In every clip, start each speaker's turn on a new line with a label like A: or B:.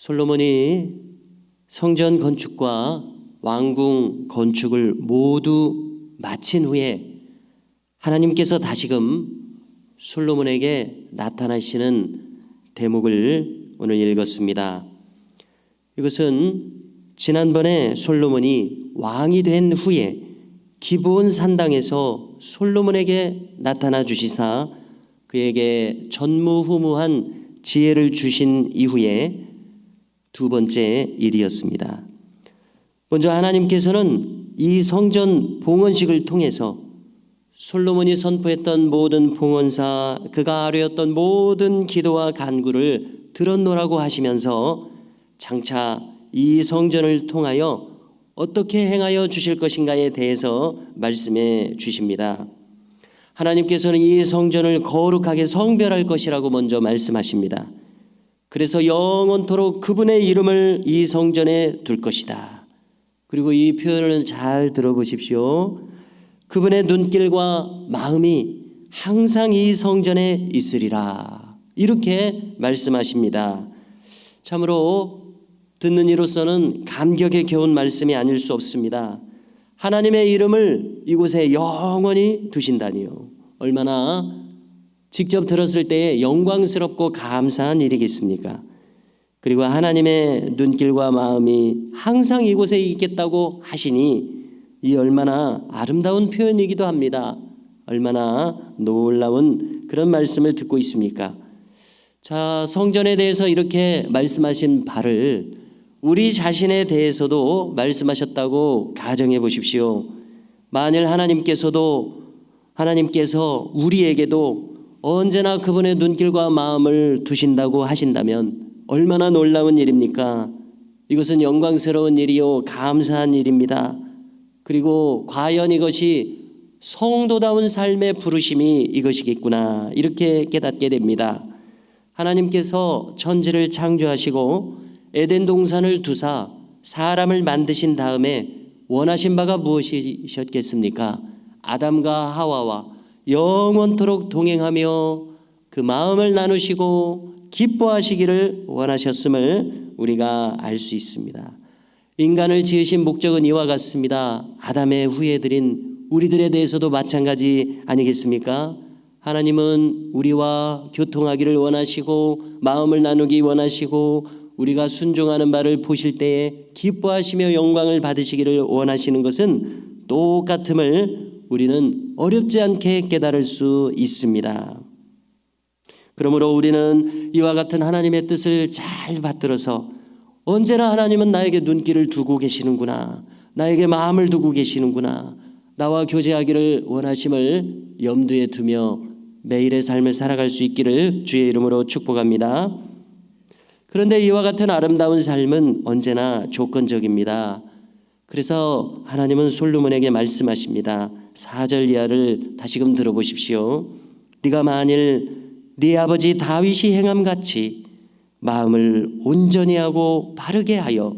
A: 솔로몬이 성전 건축과 왕궁 건축을 모두 마친 후에 하나님께서 다시금 솔로몬에게 나타나시는 대목을 오늘 읽었습니다. 이것은 지난번에 솔로몬이 왕이 된 후에 기브온 산당에서 솔로몬에게 나타나 주시사 그에게 전무후무한 지혜를 주신 이후에 두 번째 일이었습니다. 먼저 하나님께서는 이 성전 봉헌식을 통해서 솔로몬이 선포했던 모든 봉헌사, 그가 아뢰었던 모든 기도와 간구를 들었노라고 하시면서 장차 이 성전을 통하여 어떻게 행하여 주실 것인가에 대해서 말씀해 주십니다. 하나님께서는 이 성전을 거룩하게 성별할 것이라고 먼저 말씀하십니다. 그래서 영원토록 그분의 이름을 이 성전에 둘 것이다. 그리고 이 표현을 잘 들어보십시오. 그분의 눈길과 마음이 항상 이 성전에 있으리라. 이렇게 말씀하십니다. 참으로 듣는 이로서는 감격에 겨운 말씀이 아닐 수 없습니다. 하나님의 이름을 이곳에 영원히 두신다니요. 얼마나 직접 들었을 때에 영광스럽고 감사한 일이겠습니까? 그리고 하나님의 눈길과 마음이 항상 이곳에 있겠다고 하시니 이 얼마나 아름다운 표현이기도 합니다. 얼마나 놀라운 그런 말씀을 듣고 있습니까? 자, 성전에 대해서 이렇게 말씀하신 바를 우리 자신에 대해서도 말씀하셨다고 가정해 보십시오. 만일 하나님께서 우리에게도 언제나 그분의 눈길과 마음을 두신다고 하신다면 얼마나 놀라운 일입니까? 이것은 영광스러운 일이요 감사한 일입니다. 그리고 과연 이것이 성도다운 삶의 부르심이 이것이겠구나 이렇게 깨닫게 됩니다. 하나님께서 천지를 창조하시고 에덴 동산을 두사 사람을 만드신 다음에 원하신 바가 무엇이셨겠습니까? 아담과 하와와 영원토록 동행하며 그 마음을 나누시고 기뻐하시기를 원하셨음을 우리가 알 수 있습니다. 인간을 지으신 목적은 이와 같습니다. 아담의 후예들인 우리들에 대해서도 마찬가지 아니겠습니까? 하나님은 우리와 교통하기를 원하시고 마음을 나누기 원하시고 우리가 순종하는 바를 보실 때에 기뻐하시며 영광을 받으시기를 원하시는 것은 똑같음을 우리는 어렵지 않게 깨달을 수 있습니다. 그러므로 우리는 이와 같은 하나님의 뜻을 잘 받들어서 언제나 하나님은 나에게 눈길을 두고 계시는구나, 나에게 마음을 두고 계시는구나, 나와 교제하기를 원하심을 염두에 두며 매일의 삶을 살아갈 수 있기를 주의 이름으로 축복합니다. 그런데 이와 같은 아름다운 삶은 언제나 조건적입니다. 그래서 하나님은 솔로몬에게 말씀하십니다. 4절 이하를 다시금 들어보십시오. 네가 만일 네 아버지 다윗이 행함같이 마음을 온전히 하고 바르게 하여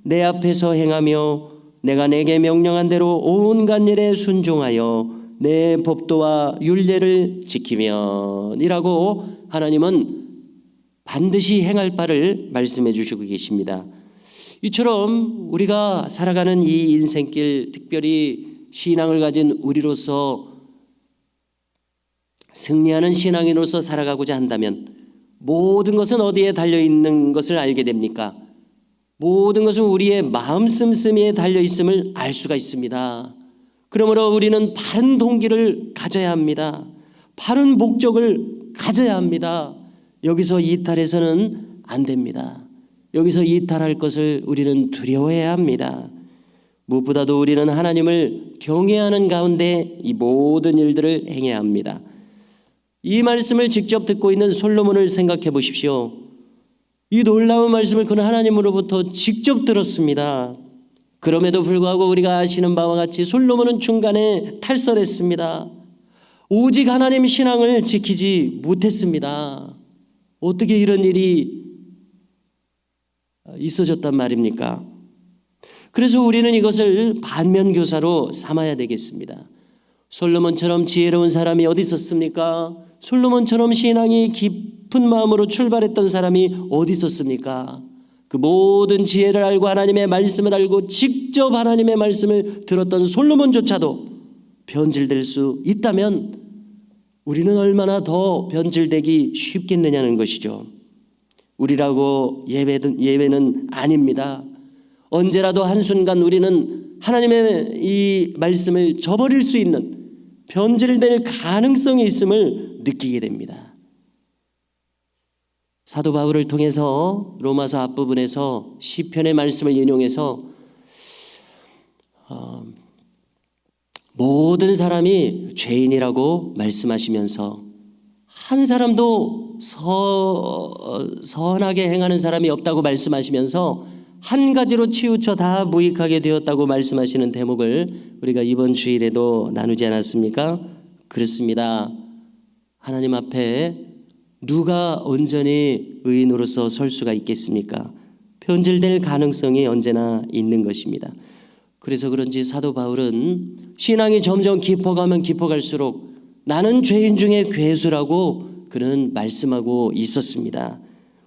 A: 내 앞에서 행하며 내가 내게 명령한 대로 온갖 일에 순종하여 내 법도와 율례를 지키면 이라고 하나님은 반드시 행할 바를 말씀해 주시고 계십니다. 이처럼 우리가 살아가는 이 인생길, 특별히 신앙을 가진 우리로서 승리하는 신앙인으로서 살아가고자 한다면 모든 것은 어디에 달려있는 것을 알게 됩니까? 모든 것은 우리의 마음 씀씀이에 달려있음을 알 수가 있습니다. 그러므로 우리는 바른 동기를 가져야 합니다. 바른 목적을 가져야 합니다. 여기서 이탈해서는 안 됩니다. 여기서 이탈할 것을 우리는 두려워해야 합니다. 무엇보다도 우리는 하나님을 경외하는 가운데 이 모든 일들을 행해야 합니다. 이 말씀을 직접 듣고 있는 솔로몬을 생각해 보십시오. 이 놀라운 말씀을 그는 하나님으로부터 직접 들었습니다. 그럼에도 불구하고 우리가 아시는 바와 같이 솔로몬은 중간에 탈선했습니다. 오직 하나님 신앙을 지키지 못했습니다. 어떻게 이런 일이 있어졌단 말입니까? 그래서 우리는 이것을 반면교사로 삼아야 되겠습니다. 솔로몬처럼 지혜로운 사람이 어디 있었습니까? 솔로몬처럼 신앙이 깊은 마음으로 출발했던 사람이 어디 있었습니까? 그 모든 지혜를 알고 하나님의 말씀을 알고 직접 하나님의 말씀을 들었던 솔로몬조차도 변질될 수 있다면 우리는 얼마나 더 변질되기 쉽겠느냐는 것이죠. 우리라고 예외는 아닙니다. 언제라도 한순간 우리는 하나님의 이 말씀을 저버릴 수 있는 변질될 가능성이 있음을 느끼게 됩니다. 사도 바울을 통해서 로마서 앞부분에서 시편의 말씀을 인용해서 모든 사람이 죄인이라고 말씀하시면서 한 사람도 선하게 행하는 사람이 없다고 말씀하시면서 한 가지로 치우쳐 다 무익하게 되었다고 말씀하시는 대목을 우리가 이번 주일에도 나누지 않았습니까? 그렇습니다. 하나님 앞에 누가 온전히 의인으로서 설 수가 있겠습니까? 변질될 가능성이 언제나 있는 것입니다. 그래서 그런지 사도 바울은 신앙이 점점 깊어가면 깊어갈수록 나는 죄인 중에 괴수라고 그는 말씀하고 있었습니다.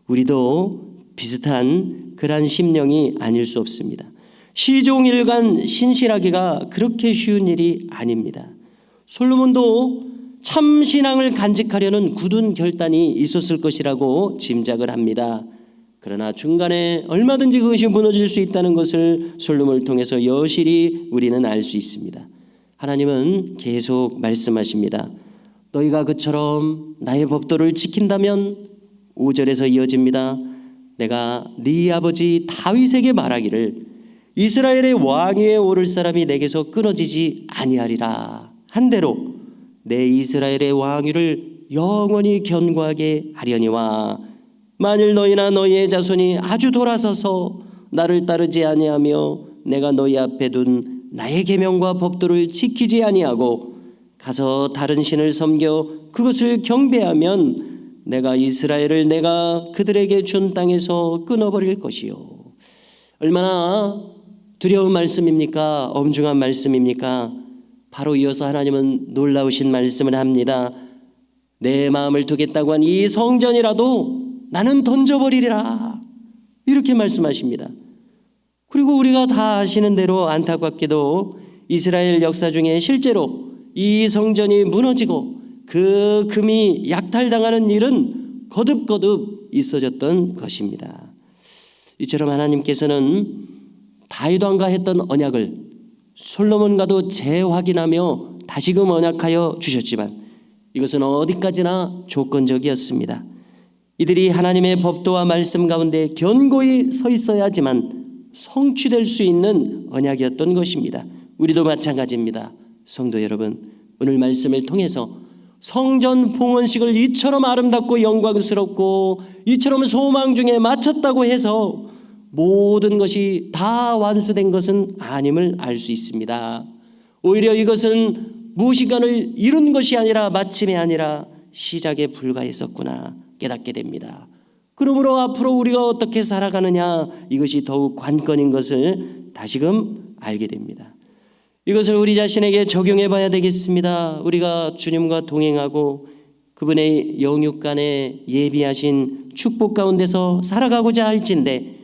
A: 우리도 비슷한 그러한 심령이 아닐 수 없습니다. 시종일관 신실하기가 그렇게 쉬운 일이 아닙니다. 솔로몬도 참 신앙을 간직하려는 굳은 결단이 있었을 것이라고 짐작을 합니다. 그러나 중간에 얼마든지 그것이 무너질 수 있다는 것을 솔로몬을 통해서 여실히 우리는 알 수 있습니다. 하나님은 계속 말씀하십니다. 너희가 그처럼 나의 법도를 지킨다면 5절에서 이어집니다. 내가 네 아버지 다윗에게 말하기를 이스라엘의 왕위에 오를 사람이 내게서 끊어지지 아니하리라 한대로 내 이스라엘의 왕위를 영원히 견고하게 하려니와 만일 너희나 너희의 자손이 아주 돌아서서 나를 따르지 아니하며 내가 너희 앞에 둔 나의 계명과 법도를 지키지 아니하고 가서 다른 신을 섬겨 그것을 경배하면 내가 이스라엘을 내가 그들에게 준 땅에서 끊어버릴 것이요. 얼마나 두려운 말씀입니까? 엄중한 말씀입니까? 바로 이어서 하나님은 놀라우신 말씀을 합니다. 내 마음을 두겠다고 한 이 성전이라도 나는 던져버리리라 이렇게 말씀하십니다. 그리고 우리가 다 아시는 대로 안타깝게도 이스라엘 역사 중에 실제로 이 성전이 무너지고 그 금이 약탈당하는 일은 거듭거듭 있어졌던 것입니다. 이처럼 하나님께서는 다윗 왕과 했던 언약을 솔로몬과도 재확인하며 다시금 언약하여 주셨지만 이것은 어디까지나 조건적이었습니다. 이들이 하나님의 법도와 말씀 가운데 견고히 서 있어야지만 성취될 수 있는 언약이었던 것입니다. 우리도 마찬가지입니다. 성도 여러분, 오늘 말씀을 통해서 성전 봉헌식을 이처럼 아름답고 영광스럽고 이처럼 소망 중에 마쳤다고 해서 모든 것이 다 완수된 것은 아님을 알 수 있습니다. 오히려 이것은 무시간을 이룬 것이 아니라 마침이 아니라 시작에 불과했었구나 깨닫게 됩니다. 그러므로 앞으로 우리가 어떻게 살아가느냐 이것이 더욱 관건인 것을 다시금 알게 됩니다. 이것을 우리 자신에게 적용해 봐야 되겠습니다. 우리가 주님과 동행하고 그분의 영육간에 예비하신 축복 가운데서 살아가고자 할진대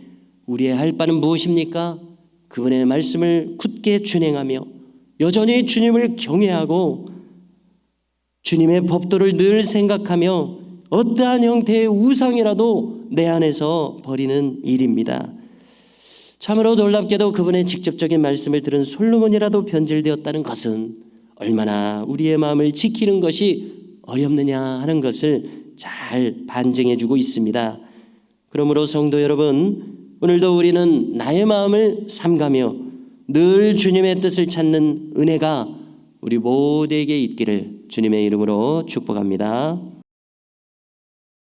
A: 우리의 할 바는 무엇입니까? 그분의 말씀을 굳게 준행하며 여전히 주님을 경외하고 주님의 법도를 늘 생각하며 어떠한 형태의 우상이라도 내 안에서 버리는 일입니다. 참으로 놀랍게도 그분의 직접적인 말씀을 들은 솔로몬이라도 변질되었다는 것은 얼마나 우리의 마음을 지키는 것이 어렵느냐 하는 것을 잘 반증해 주고 있습니다. 그러므로 성도 여러분, 오늘도 우리는 나의 마음을 삼가며 늘 주님의 뜻을 찾는 은혜가 우리 모두에게 있기를 주님의 이름으로 축복합니다.